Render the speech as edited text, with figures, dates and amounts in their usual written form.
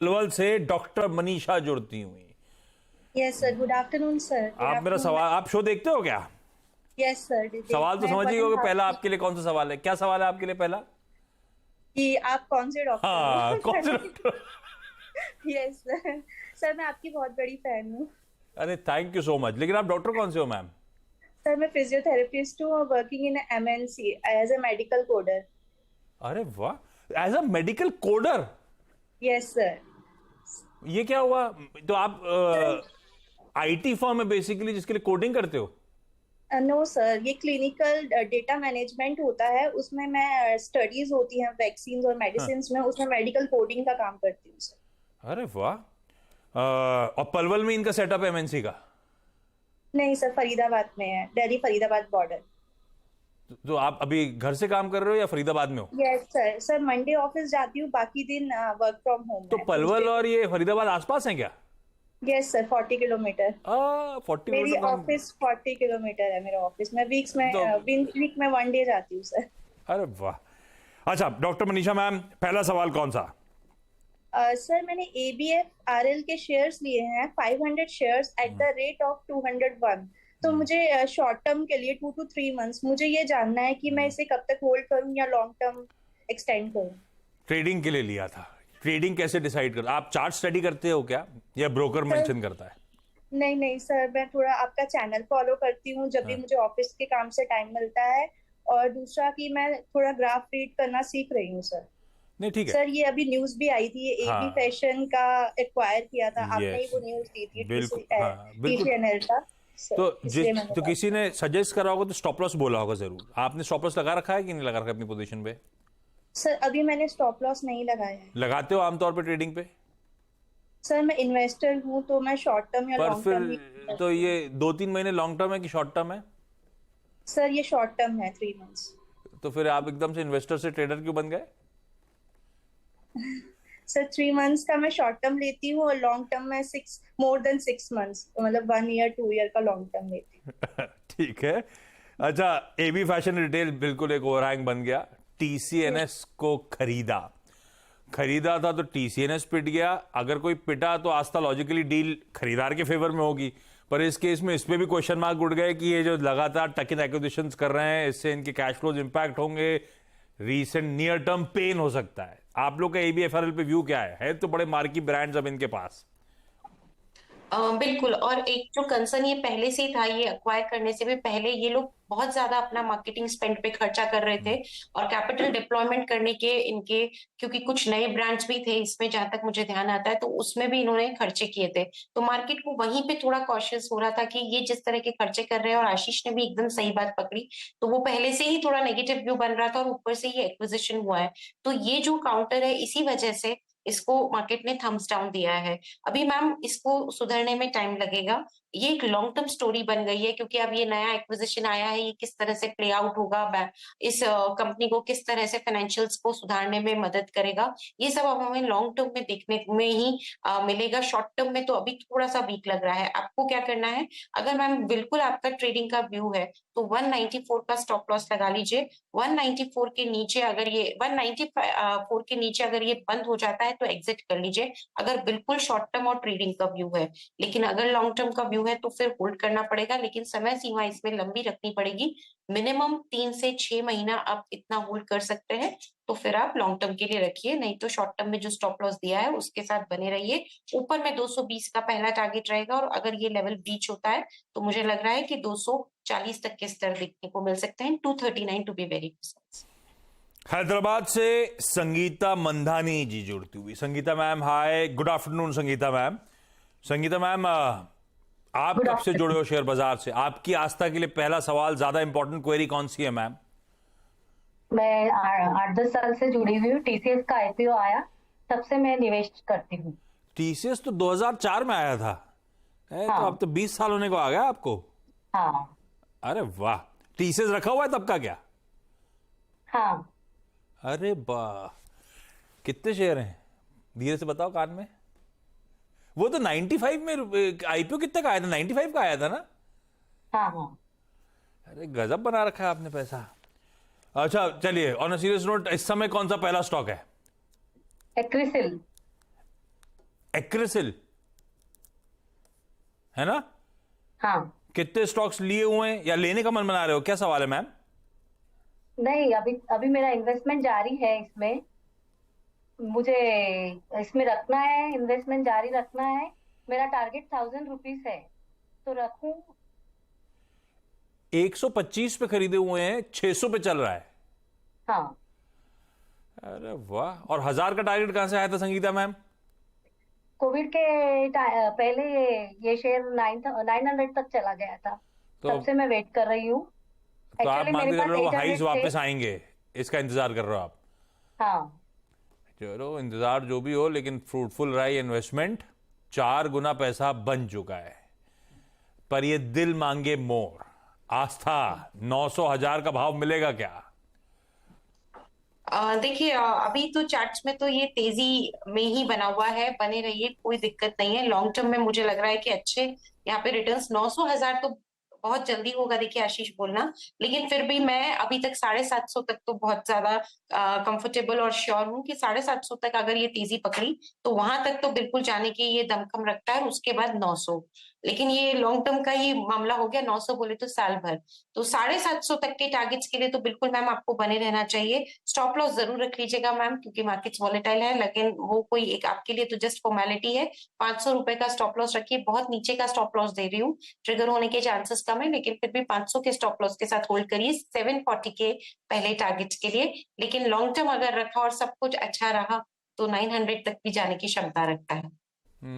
पलवल से डॉक्टर मनीषा जुड़ती हुई। Yes sir, good afternoon sir. आप मेरा सवाल, आप शो देखते हो क्या? Yes sir. सवाल तो समझ ही होगे। पहला आपके लिए कौन सा सवाल है? क्या सवाल है आपके लिए पहला? कि आप कौन से डॉक्टर हाँ, हो? कौन से डॉक्टर? Yes sir. सर मैं आपकी बहुत बड़ी फैन हूँ। अरे थैंक यू सो मच। लेकिन आप डॉक्टर कौन से हो मैम? सर मैं फिजियोथेरेपिस्ट हूँ और working in MNC as a medical coder. अरे वाह, as a medical coder. Yes sir. ये क्या हुआ? तो आप सर आईटी फर्म है बेसिकली जिसके लिए कोडिंग करते हो? नो सर, ये क्लिनिकल डेटा मैनेजमेंट होता है, उसमें मैं स्टडीज होती हैं वैक्सीन और हाँ। मेडिसिन में, उसमें मेडिकल कोडिंग का काम करती हूँ सर। अरे वाह। और पलवल में इनका सेटअप है एमएनसी का? नहीं सर, फरीदाबाद में है, दिल्ली फरीदाबाद बॉर्डर। तो आप अभी घर से काम कर रहे हो या फरीदाबाद में हो? Yes sir. Sir Monday office जाती हूँ, बाकी दिन वर्क फ्रॉम होम तो है पलवल ट्यूसडे और को। ये फरीदाबाद आसपास हैं क्या? Yes sir, 40 kilometre. 40 मेरी किलोमीटर कम। ऑफिस 40 किलोमीटर है, मेरा ऑफिस में तो वीक में 1 डे जाती हूँ सर। अरे वाह। अच्छा डॉक्टर मनीषा मैम, पहला सवाल कौन सा? सर मैंने ABF RL के शेयर्स लिए हैं, 500 shares at the rate of 201। तो मुझे शॉर्ट टर्म के लिए 2 to 3 मंथ्स मुझे ये जानना है कि मैं इसे कब तक होल्ड करूं या लॉन्ग टर्म एक्सटेंड करूं। ट्रेडिंग के लिए लिया था। ट्रेडिंग कैसे डिसाइड कर, आप चार्ट स्टडी करते हो क्या या ब्रोकर सर मेंशन करता है? नहीं नहीं सर, मैं थोड़ा आपका चैनल फॉलो करती हूँ जब भी हाँ। मुझे ऑफिस के काम से टाइम मिलता है। और दूसरा कि मैं थोड़ा ग्राफ रीड करना सीख रही हूँ सर। नहीं ठीक है। सर ये अभी न्यूज भी आई थी, ये AB हाँ। फैशन का एक्वायर किया था, आपने ही यस। वो न्यूज दी थी बिल्कुल, हाँ बिल्कुल। TCNL का। तो सर इसलिए मैंने तो बात किसी की। ने सजेस्ट करा होगा तो स्टॉप लॉस बोला होगा जरूर। आपने स्टॉप लॉस लगा रखा है कि नहीं लगा रखा है अपनी पोजीशन पे? सर अभी मैंने स्टॉप लॉस नहीं लगाया है। लगाते हो आमतौर पे ट्रेडिंग पे? सर मैं इन्वेस्टर हूँ, तो मैं शॉर्ट टर्म या पर लॉन्ग टर्म ही फिर तो करती हूँ। ये 2-3 महीने लॉन्ग टर्म है कि शॉर्ट टर्म है? सर ये शॉर्ट टर्म है, 3 मंथ्स। तो फिर आप एकदम से इन्वेस्टर से ट्रेडर क्यों बन गए? सर 3 मंथ्स का मैं शॉर्ट टर्म लेती हूँ और लॉन्ग टर्म में मोर देन 6 मंथ्स, तो मतलब 1 ईयर 2 ईयर का लॉन्ग टर्म लेती हूँ। ठीक है। अच्छा, एबी फैशन रिटेल बिल्कुल एक ओवरहैंग बन गया। टीसीएनएस को खरीदा था तो टीसीएनएस पिट गया। अगर कोई पिटा तो आस्था लॉजिकली डील खरीदार के फेवर में होगी, पर इस केस में इस पे भी क्वेश्चन मार्क उठ गए कि ये जो लगातार टक इन एक्विजिशंस कर रहे हैं इससे इनके कैश फ्लोज इंपैक्ट होंगे, रीसेंट नियर टर्म पेन हो सकता है। आप लोग का एबीएफआरएल पे व्यू क्या है तो बड़े मार्की ब्रांड्स अब इनके पास। बिल्कुल। और एक जो कंसर्न ये पहले से ही था, ये अक्वायर करने से भी पहले ये लोग बहुत ज्यादा अपना मार्केटिंग स्पेंड पे खर्चा कर रहे थे और कैपिटल डिप्लॉयमेंट करने के इनके, क्योंकि कुछ नए ब्रांड्स भी थे इसमें, जहां तक मुझे ध्यान आता है, तो उसमें भी इन्होंने खर्चे किए थे। तो मार्केट को वहीं पे थोड़ा कॉशियस हो रहा था कि ये जिस तरह के खर्चे कर रहे हैं, और आशीष ने भी एकदम सही बात पकड़ी। तो वो पहले से ही थोड़ा नेगेटिव व्यू बन रहा था और ऊपर से ये एक्विजिशन हुआ है, तो ये जो काउंटर है इसी वजह से इसको मार्केट ने थम्स डाउन दिया है। अभी मैम इसको सुधरने में टाइम लगेगा। ये एक लॉन्ग टर्म स्टोरी बन गई है, क्योंकि अब ये नया एक्विजिशन आया है, ये किस तरह से प्ले आउट होगा, इस कंपनी को किस तरह से फाइनेंशियल्स को सुधारने में मदद करेगा, ये सब अब हमें लॉन्ग टर्म में देखने में ही मिलेगा। शॉर्ट टर्म में तो अभी थोड़ा सा वीक लग रहा है। आपको क्या करना है, अगर मैम बिल्कुल आपका ट्रेडिंग का व्यू है तो 194 का स्टॉप लॉस लगा लीजिए। 194 के नीचे अगर ये 194 के नीचे अगर ये बंद हो जाता है तो एग्जिट कर लीजिए, अगर बिल्कुल शॉर्ट टर्म और ट्रेडिंग का व्यू है। लेकिन अगर लॉन्ग टर्म का व्यू है तो फिर होल्ड करना पड़ेगा, लेकिन समय सीमा इसमें लंबी रखनी पड़ेगी। मिनिमम 3 से 6 महीना आप इतना होल्ड कर सकते हैं, तो फिर आप लॉन्ग टर्म के लिए रखिए। नहीं तो शॉर्ट टर्म में जो स्टॉप लॉस दिया है उसके साथ बने रहिए। ऊपर में 220 का पहला टारगेट रहेगा, और अगर ये लेवल ब्रीच होता है तो मुझे लग रहा है कि 240 तक के स्तर देखने को मिल सकते हैं, 239 to be very precise. Hyderabad से संगीता मंधानी जी जुड़ती हुई। Sangeeta ma'am hi, good afternoon Sangeeta ma'am. Sangeeta ma'am, आप गुड कब से जुड़े आफ्टरनून। हो शेयर बाजार से? आपकी आस्था के लिए पहला सवाल, ज्यादा इंपॉर्टेंट क्वेरी कौन सी है मैम? मैं 8-10 साल से जुड़ी हुई हूँ। TCS का IPO आया, तब से मैं निवेश करती हूँ। टीसीएस तो 2004 में आया था। तो अब हाँ तो 20 साल होने को आ गया आपको। हाँ अरे वाह। टीसीएस रखा हुआ है तब का क्या? हाँ। अरे वाह, कितने शेयर हैं धीरे से बताओ कान में। वो तो 95 में आईपीओ कितने का आया था? 95 का आया था ना? हाँ हाँ। अरे गजब बना रखा है आपने पैसा। अच्छा चलिए, ऑन अ सीरियस नोट, इस समय कौन सा पहला स्टॉक है? एक्रिसिल। एक्रिसिल है ना? हाँ। कितने स्टॉक्स लिए हुए हैं या लेने का मन बना रहे हो, क्या सवाल है मैम? नहीं, अभी अभी मेरा इन्वेस्टमेंट जारी है इसमें। मुझे इसमें रखना है, इन्वेस्टमेंट जारी रखना है। मेरा टारगेट 1000 रुपीज है, तो रखूं? 125 पे खरीदे हुए हैं, 600 पे चल रहा है। हाँ। अरे वाह। और 1000 का टारगेट कहां से आया था संगीता मैम? कोविड के पहले ये शेयर 900 तक चला गया था, तो तब से मैं वेट कर रही हूँ। तो आप एक्चुअली मान मेरे के पास चलो 800 हाइस वापस थे। आएंगे, इसका इंतजार कर रहे हो आप? हाँ। चलो इंतजार जो भी हो, लेकिन फ्रूटफुल रहा ये इन्वेस्टमेंट, 4 गुना पैसा बन चुका है। पर ये दिल मांगे मोर, आस्था 900 1000 का भाव मिलेगा क्या? देखिए, अभी तो चार्ट्स में तो ये तेजी में ही बना हुआ है, बने रहिए, कोई दिक्कत नहीं है। लॉन्ग टर्म में मुझे लग रहा है कि अच्छे यहाँ पे रिटर्न्स 900 1000 तो बहुत जल्दी होगा, देखिए आशीष बोलना, लेकिन फिर भी मैं अभी तक 750 तक तो बहुत ज्यादा कंफर्टेबल और श्योर हूँ कि 750 तक अगर ये तेजी पकड़ी तो वहां तक तो बिल्कुल जाने की ये दमखम रखता है, और उसके बाद 900। लेकिन ये लॉन्ग टर्म का ही मामला हो गया, 900 बोले तो साल भर, तो 750 तक के टारगेट्स के लिए तो बिल्कुल मैम आपको बने रहना चाहिए। स्टॉप लॉस जरूर रख लीजिएगा मैम, क्योंकि मार्केट्स वॉलेटाइल है, लेकिन वो कोई एक आपके लिए तो जस्ट फॉर्मेलिटी है। 500 रुपए का स्टॉप लॉस रखिए, बहुत नीचे का स्टॉप लॉस दे रही हूँ, ट्रिगर होने के चांसेस कम है, लेकिन फिर भी 500 के स्टॉप लॉस के साथ होल्ड करिए 740 के पहले टारगेट्स के लिए। लेकिन लॉन्ग टर्म अगर रखा और सब कुछ अच्छा रहा तो 900 तक भी जाने की क्षमता रखता है।